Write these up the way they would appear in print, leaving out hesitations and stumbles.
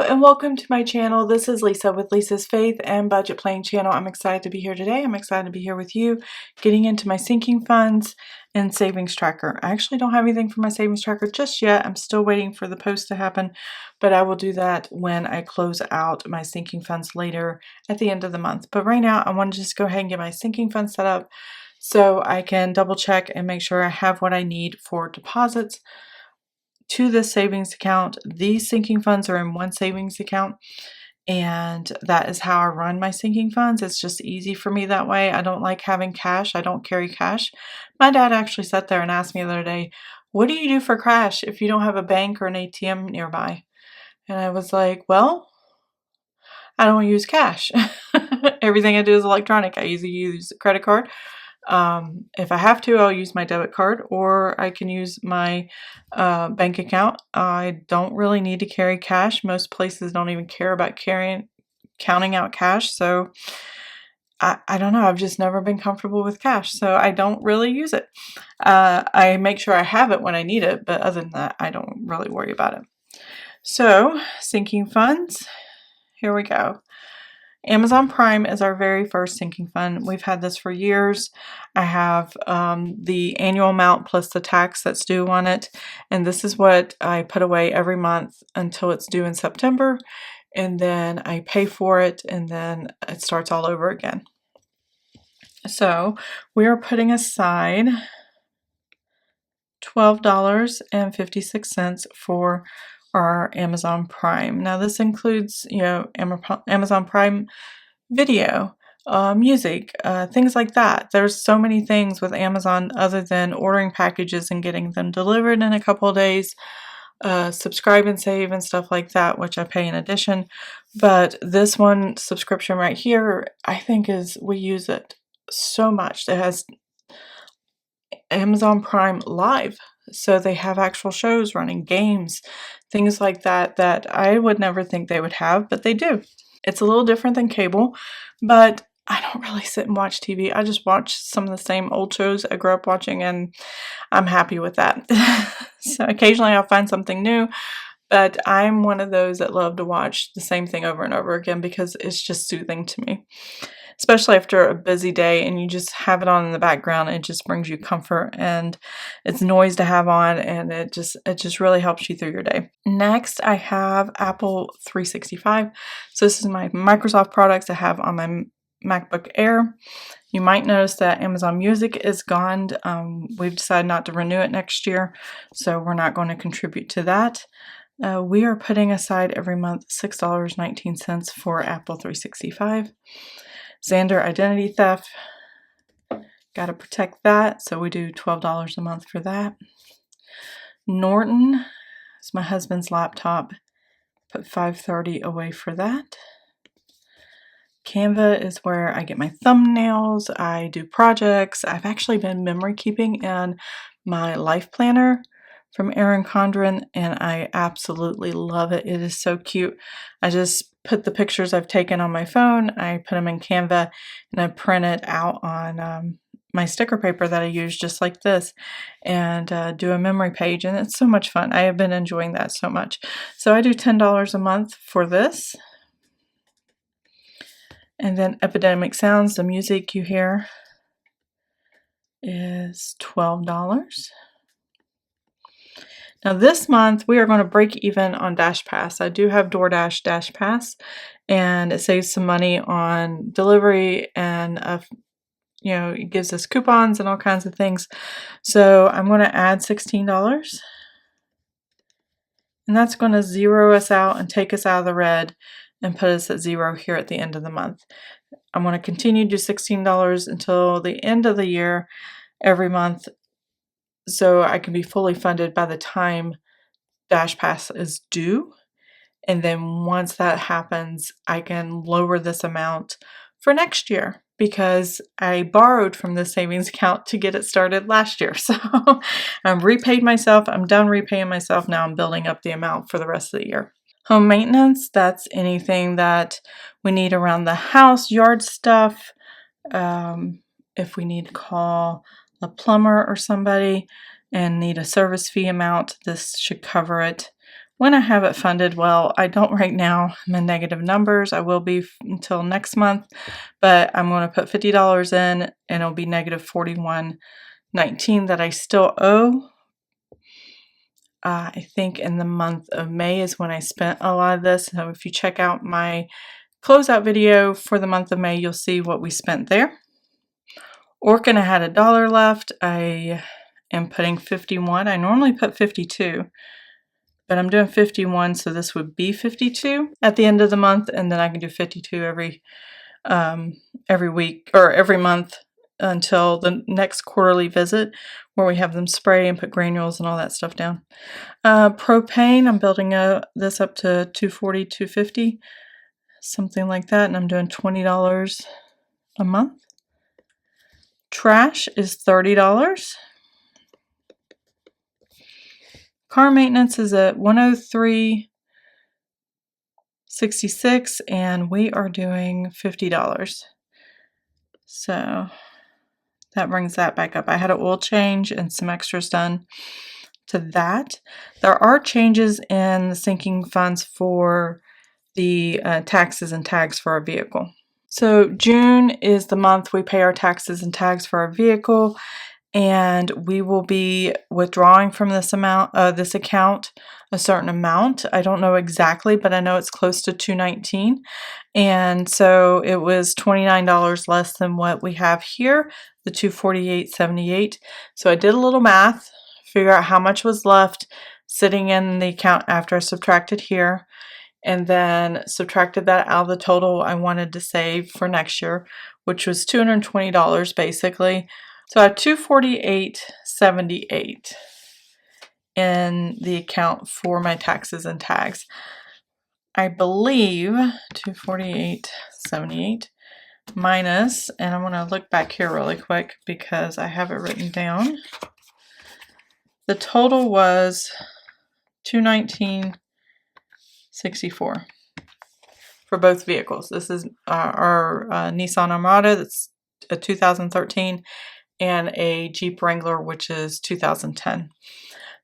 and welcome to my channel. This is Lisa with Lisa's Faith and Budget Planning channel. I'm excited to be here today. I'm excited to be here with you, getting into my sinking funds and savings tracker. I actually don't have anything for my savings tracker just yet. I'm still waiting for the post to happen, but I will do that when I close out my sinking funds later at the end of the month. But right now, I want to just go ahead and get my sinking fund set up so I can double check and make sure I have what I need for deposits to this savings account. These sinking funds are in one savings account, and that is how I run my sinking funds. It's just easy for me that way. I don't like having cash. I don't carry cash. My dad actually sat there and asked me the other day, what do you do for cash if you don't have a bank or an ATM nearby? And I was like, well, I don't use cash. Everything I do is electronic. I either use a credit card. If I have to, I'll use my debit card, or I can use my bank account. I don't really need to carry cash. Most places don't even care about counting out cash. So I don't know. I've just never been comfortable with cash, so I don't really use it. I make sure I have it when I need it, but other than that, I don't really worry about it. So sinking funds, here we go. Amazon Prime is our very first sinking fund. We've had this for years. I have the annual amount plus the tax that's due on it. And this is what I put away every month until it's due in September. And then I pay for it, and then it starts all over again. So we are putting aside $12.56 for our Amazon Prime. Now this includes, Amazon Prime video, music, things like that. There's so many things with Amazon other than ordering packages and getting them delivered in a couple of days, subscribe and save and stuff like that, which I pay in addition. But this one subscription right here, I think we use it so much. It has Amazon Prime Live. So they have actual shows running, games, things like that that I would never think they would have, but they do. It's a little different than cable, but I don't really sit and watch TV. I just watch some of the same old shows I grew up watching, and I'm happy with that. So occasionally I'll find something new, but I'm one of those that love to watch the same thing over and over again because it's just soothing to me. Especially after a busy day and you just have it on in the background, it just brings you comfort, and it's noise to have on, and it just really helps you through your day. Next, I have Apple 365. So this is my Microsoft products I have on my MacBook Air. You might notice that Amazon Music is gone. We've decided not to renew it next year, so we're not going to contribute to that. We are putting aside every month $6.19 for Apple 365. Xander identity theft, got to protect that, so we do $12 a month for that. Norton is my husband's laptop, put $5.30 away for that. Canva is where I get my thumbnails, I do projects. I've actually been memory keeping in my life planner from Erin Condren, and I absolutely love it. It is so cute. I just put the pictures I've taken on my phone, I put them in Canva, and I print it out on my sticker paper that I use just like this, and do a memory page, and it's so much fun. I have been enjoying that so much. So I do $10 a month for this. And then Epidemic Sounds, the music you hear, is $12. Now this month we are going to break even on DashPass. I do have DoorDash DashPass, and it saves some money on delivery, and it gives us coupons and all kinds of things. So I'm going to add $16, and that's going to zero us out and take us out of the red and put us at zero here at the end of the month. I'm going to continue to do $16 until the end of the year every month, so I can be fully funded by the time DashPass is due. And then once that happens, I can lower this amount for next year because I borrowed from the savings account to get it started last year. So I've repaid myself. I'm done repaying myself. Now I'm building up the amount for the rest of the year. Home maintenance, that's anything that we need around the house, yard stuff. If we need to call a plumber or somebody and need a service fee amount, this should cover it. when I have it funded. Well, I don't right now. I'm in negative numbers. I will be until next month, but I'm going to put $50 in, and it'll be negative $41.19 that I still owe. I think in the month of May is when I spent a lot of this. So if you check out my closeout video for the month of May, you'll see what we spent there. Orkin, I had $1 left. I am putting 51. I normally put 52, but I'm doing 51, so this would be 52 at the end of the month, and then I can do 52 every week or every month until the next quarterly visit where we have them spray and put granules and all that stuff down. Propane, I'm building this up to 240, 250, something like that, and I'm doing $20 a month. Trash is $30. Car maintenance is at $103.66, and we are doing $50. So that brings that back up. I had an oil change and some extras done to that. There are changes in the sinking funds for the taxes and tags for our vehicle. So June is the month we pay our taxes and tags for our vehicle, and we will be withdrawing from this account a certain amount. I don't know exactly, but I know it's close to $219, and so it was $29 less than what we have here, the $248.78. So I did a little math, figure out how much was left sitting in the account after I subtracted here, and then subtracted that out of the total I wanted to save for next year, which was $220 basically. So I have $248.78 in the account for my taxes and tags. I believe $248.78 minus, and I'm going to look back here really quick because I have it written down. The total was $219.64 for both vehicles. This is our Nissan Armada, that's a 2013, and a Jeep Wrangler, which is 2010.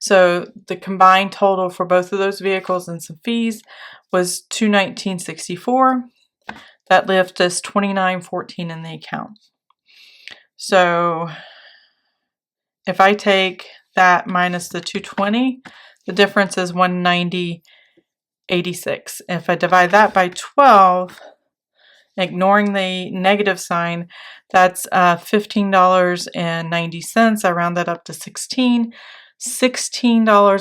So the combined total for both of those vehicles and some fees was $219.64. That left us $29.14 in the account. So if I take that minus the $220, the difference is $190.86. If I divide that by 12, ignoring the negative sign, that's $15.90. I round that up to $16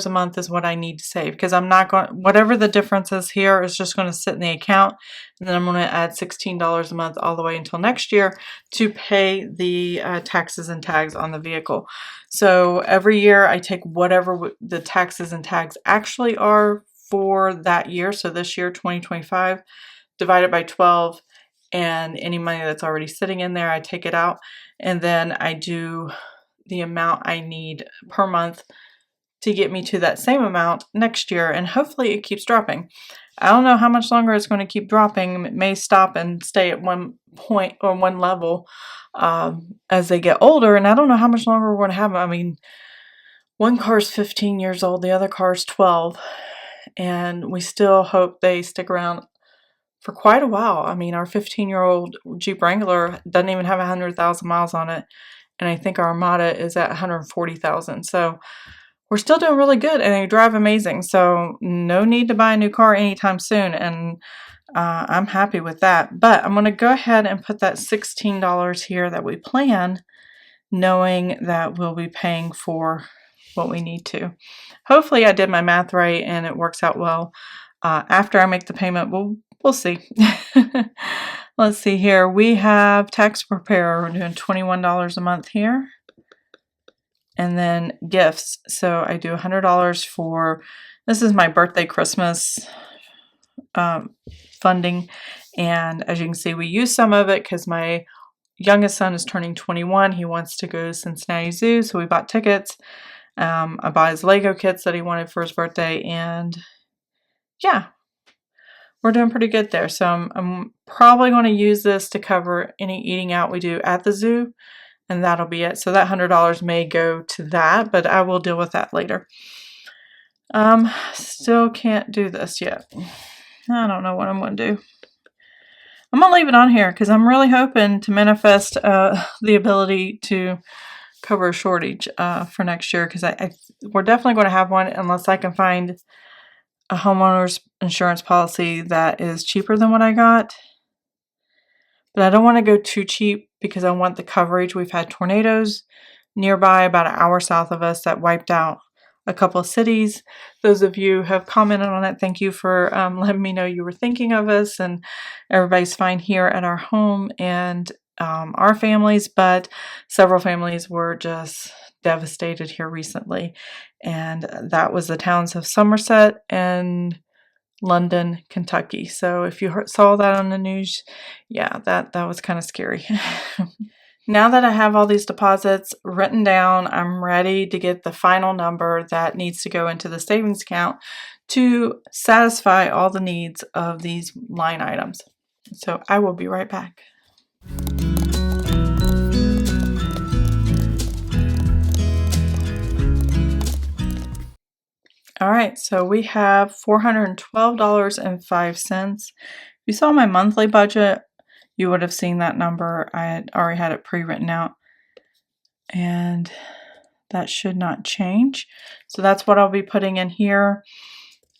a month is what I need to save, because I'm not going, whatever the difference is here is just going to sit in the account, and then I'm going to add $16 a month all the way until next year to pay the taxes and tags on the vehicle. So every year I take whatever the taxes and tags actually are for that year. So this year, 2025, divide it by 12, and any money that's already sitting in there, I take it out, and then I do the amount I need per month to get me to that same amount next year, and hopefully it keeps dropping. I don't know how much longer it's going to keep dropping. It may stop and stay at one point or one level as they get older, and I don't know how much longer we're going to have them. I mean, one car is 15 years old, the other car is 12, and we still hope they stick around for quite a while. I mean, our 15-year-old Jeep Wrangler doesn't even have 100,000 miles on it, and I think our Armada is at 140,000. So we're still doing really good, and they drive amazing. So no need to buy a new car anytime soon, and I'm happy with that. But I'm going to go ahead and put that $16 here that we plan, knowing that we'll be paying for what we need to. Hopefully I did my math right and it works out well. After I make the payment, we'll see. Let's see here. We have tax preparer. We're doing $21 a month here. And then gifts. So I do $100 for, this is my birthday, Christmas funding. And as you can see, we use some of it because my youngest son is turning 21. He wants to go to Cincinnati Zoo. So we bought tickets. I bought his Lego kits that he wanted for his birthday. And yeah, we're doing pretty good there. So I'm probably going to use this to cover any eating out we do at the zoo, and that'll be it. So that $100 may go to that, but I will deal with that later. Still can't do this yet. I don't know what I'm going to do. I'm going to leave it on here because I'm really hoping to manifest the ability to cover a shortage for next year, because we're definitely going to have one unless I can find a homeowner's insurance policy that is cheaper than what I got. But I don't want to go too cheap because I want the coverage. We've had tornadoes nearby about an hour south of us that wiped out a couple of cities. Those of you who have commented on it, thank you for letting me know you were thinking of us, and everybody's fine here at our home and our families, but several families were just devastated here recently, and that was the towns of Somerset and London, Kentucky. So if you saw that on the news, yeah, that was kind of scary. Now that I have all these deposits written down, I'm ready to get the final number that needs to go into the savings account to satisfy all the needs of these line items. So I will be right back. All right, so we have $412.05. If you saw my monthly budget, you would have seen that number. I had already had it pre-written out, and that should not change. So that's what I'll be putting in here.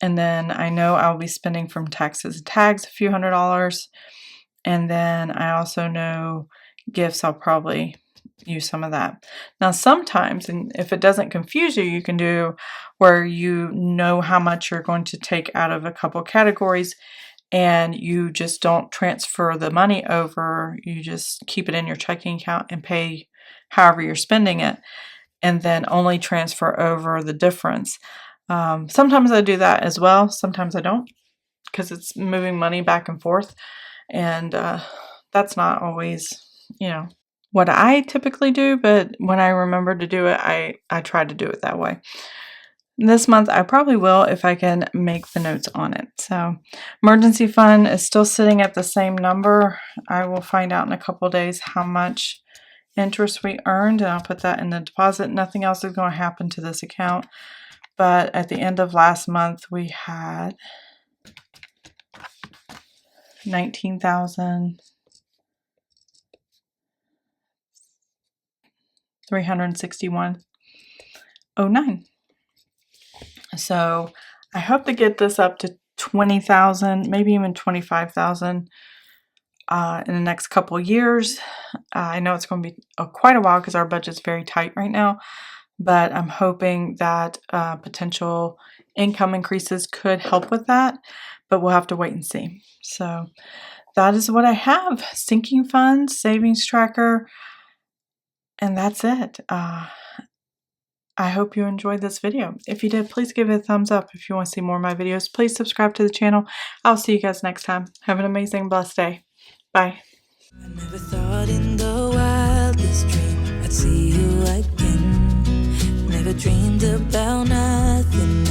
And then I know I'll be spending from taxes and tags a few $100s. And then I also know gifts, I'll probably use some of that. Now sometimes, and if it doesn't confuse you, you can do where you know how much you're going to take out of a couple categories, and you just don't transfer the money over. You just keep it in your checking account and pay however you're spending it, and then only transfer over the difference. Sometimes I do that as well. Sometimes I don't, because it's moving money back and forth, and that's not always, what I typically do, but when I remember to do it, I try to do it that way. This month I probably will if I can make the notes on it. So emergency fund is still sitting at the same number. I will find out in a couple days how much interest we earned, and I'll put that in the deposit. Nothing else is going to happen to this account. But at the end of last month, we had $19,361.09. So I hope to get this up to 20,000, maybe even 25,000 in the next couple years. I know it's going to be quite a while because our budget's very tight right now, but I'm hoping that potential income increases could help with that, but we'll have to wait and see. So that is what I have: sinking funds, savings tracker, and that's it. I hope you enjoyed this video. If you did, please give it a thumbs up. If you want to see more of my videos, please subscribe to the channel. I'll see you guys next time. Have an amazing, blessed day. Bye. I never thought in the wildest dream I'd see you again. Never dreamed about nothing